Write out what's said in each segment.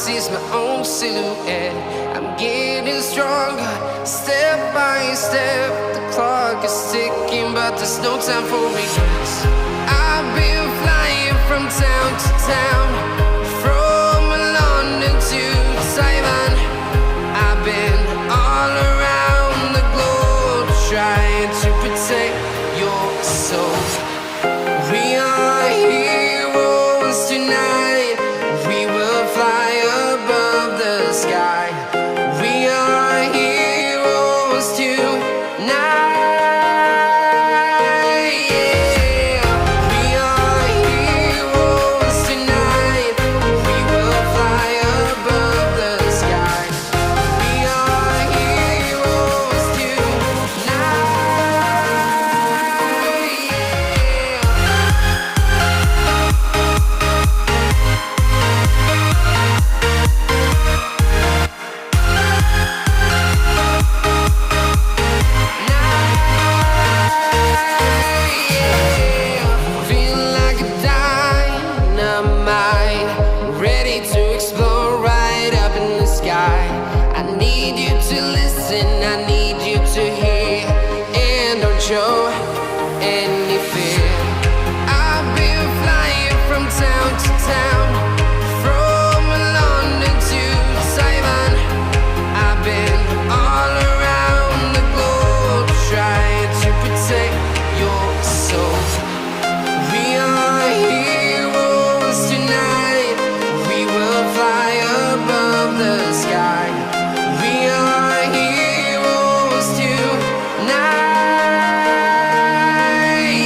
sees my own silhouette. I'm getting stronger, step by step. The clock is ticking, but there's no time for regrets. I've been flying from town to town, from London to Taiwan. I've been all around the globe, trying to protect your soul. We are heroes tonight. We will fly above the sky. We are heroes tonight. Yeah. We are heroes tonight. We will fly above the sky. We are heroes tonight. Feel like a dynamite, ready to explode right up in the sky. I need you to listen, I need you to hear, and don't show any fear. I've been flying from town to town, from London to Taiwan. I've been all around the globe, trying to protect your soul. We are heroes tonight. We will fly above the sky. We are heroes tonight.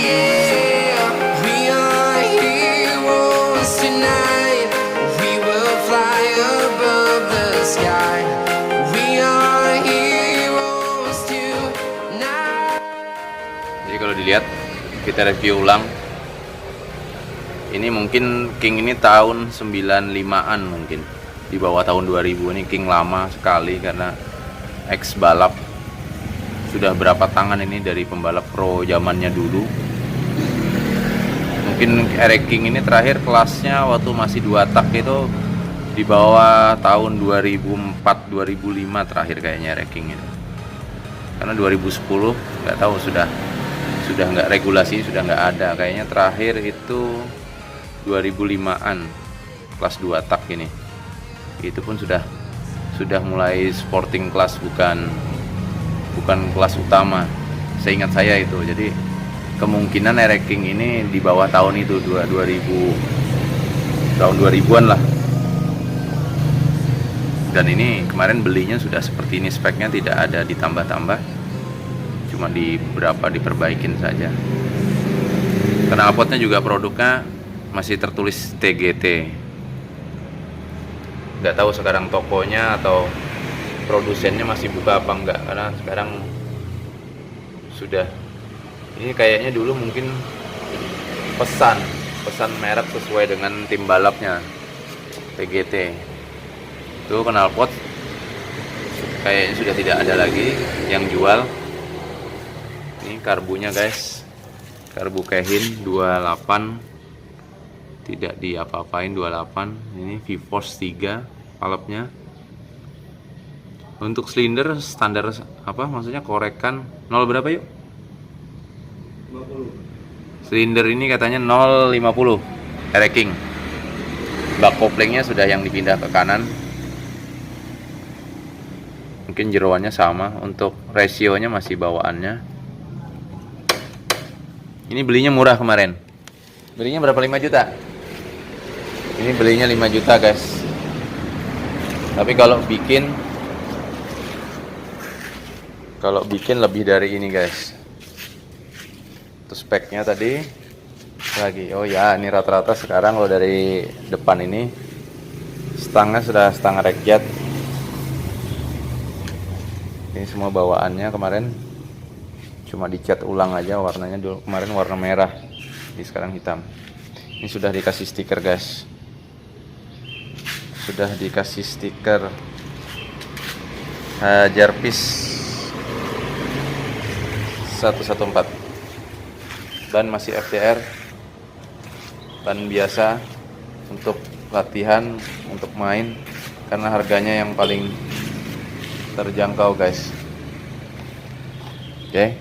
Yeah. We are heroes tonight. We will fly above the sky. We are heroes tonight. Jadi kalau dilihat, kita review ulang. Ini mungkin King ini tahun 95-an mungkin. Di bawah tahun 2000 ini King lama sekali karena ex balap. Sudah berapa tangan ini dari pembalap pro zamannya dulu. Mungkin Eric King ini terakhir kelasnya waktu masih 2 tak itu di bawah tahun 2004-2005 terakhir kayaknya Eric King ini. Karena 2010 nggak tahu sudah nggak regulasi, sudah nggak ada. Kayaknya terakhir itu 2005-an kelas 2 tak ini. Itu pun sudah mulai sporting class, bukan kelas utama. Seingat saya itu. Jadi kemungkinan Eric King ini di bawah tahun itu 2000 tahun 2000-an lah. Dan ini kemarin belinya sudah seperti ini, speknya tidak ada ditambah-tambah, cuma di beberapa diperbaikin saja. Knalpotnya juga produknya masih tertulis TGT. Nggak tahu sekarang tokonya atau produsennya masih buka apa enggak, karena sekarang sudah, ini kayaknya dulu mungkin pesan merek sesuai dengan tim balapnya TGT. Itu knalpot kayaknya sudah tidak ada lagi yang jual. Ini karbunya guys, karbu Kehin 28, tidak diapa-apain 28. Ini V-Force 3 palapnya. Untuk silinder standar apa maksudnya, korekan 0 berapa yuk? 50. Silinder ini katanya 050 Eric King. Bak koplingnya sudah yang dipindah ke kanan. Mungkin jeroannya sama, untuk rasionya masih bawaannya. Ini belinya murah kemarin. Belinya berapa? 5 juta. Ini belinya 5 juta guys. Tapi kalau bikin lebih dari ini guys. Terus speknya tadi lagi. Oh ya, ini rata-rata sekarang kalau dari depan ini stangnya sudah stang rakyat. Ini semua bawaannya kemarin cuma dicat ulang aja, warnanya dulu kemarin warna merah, ini sekarang hitam. Ini sudah dikasih stiker guys. Sudah dikasih stiker Jarvis 114. Ban masih FTR, ban biasa untuk latihan, untuk main. karena harganya yang paling terjangkau guys. Oke.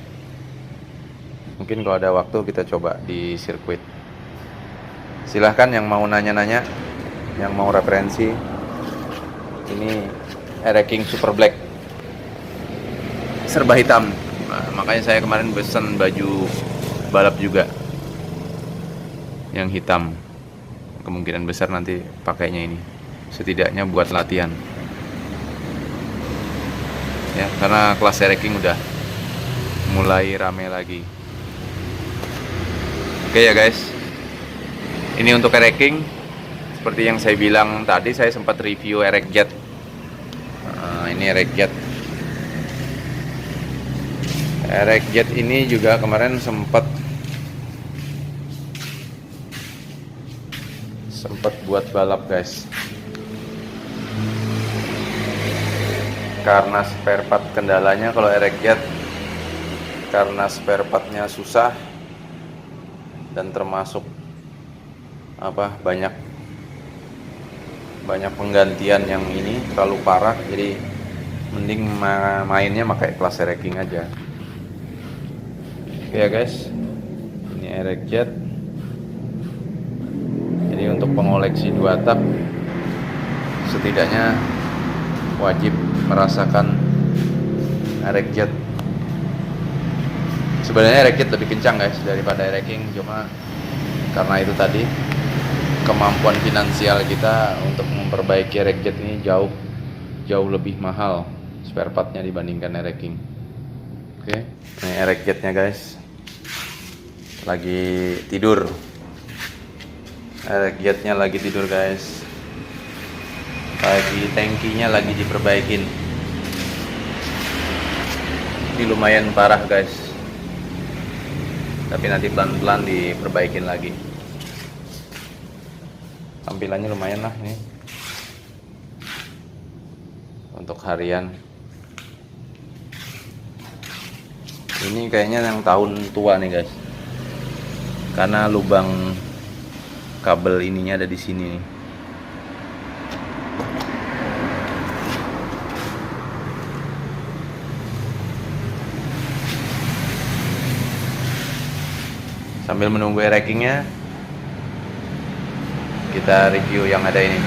Mungkin kalau ada waktu kita coba di sirkuit. Silahkan yang mau nanya-nanya, yang mau referensi. Ini Air-King Super Black serba hitam. Nah, makanya saya kemarin pesan baju balap juga yang hitam. Kemungkinan besar nanti pakainya ini, setidaknya buat latihan ya, karena kelas Air-King udah mulai rame lagi. Oke ya guys, ini untuk Air-King. Seperti yang saya bilang tadi, saya sempat review Air-Jet. Ini Air-Jet. Air-Jet ini juga kemarin sempat buat balap guys. Karena spare part kendalanya kalau Air-Jet, karena spare partnya susah dan termasuk banyak penggantian yang ini terlalu parah, jadi mending mainnya pakai kelas Air-King aja. Oke ya guys, ini Air-Jet. Jadi untuk pengoleksi 2 tak setidaknya wajib merasakan Air-Jet. Sebenarnya Air-Jet lebih kencang guys daripada Air-King, cuma karena itu tadi, kemampuan finansial kita untuk memperbaiki Air-Jet ini jauh lebih mahal spare partnya dibandingkan Air-King. Oke, ini Air-Jetnya guys, lagi tidur. Air-Jetnya lagi tidur guys, lagi tangkinya lagi diperbaikin. Ini lumayan parah guys, tapi nanti pelan-pelan diperbaikin lagi. Tampilannya lumayan lah ini untuk harian. Ini kayaknya yang tahun tua nih guys, karena lubang kabel ininya ada di sini. Sambil menunggu Air-Kingnya, kita review yang ada ini.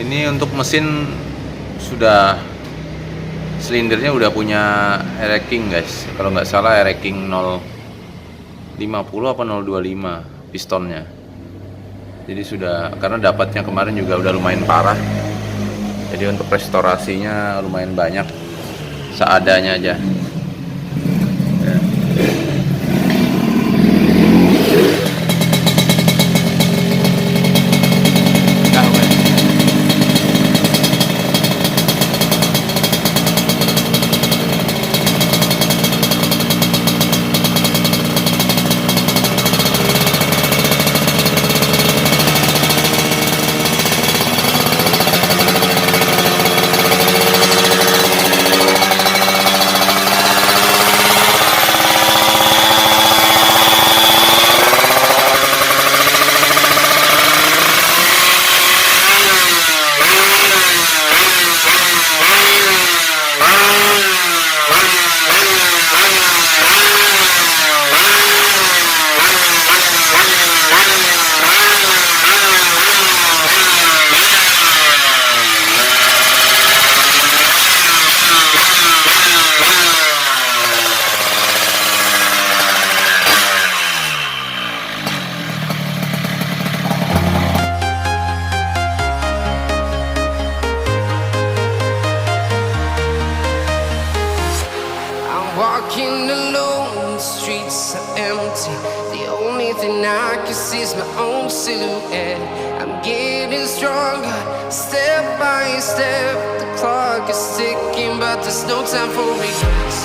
Ini untuk mesin sudah, silindernya udah punya Air-King guys. Kalau nggak salah Air-King 050 apa 025 pistonnya. Jadi sudah, karena dapatnya kemarin juga udah lumayan parah. Jadi untuk restorasinya lumayan banyak, seadanya aja. Walking alone, the streets are empty. The only thing I can see is my own silhouette. I'm getting stronger, step by step. The clock is ticking, but there's no time for regrets.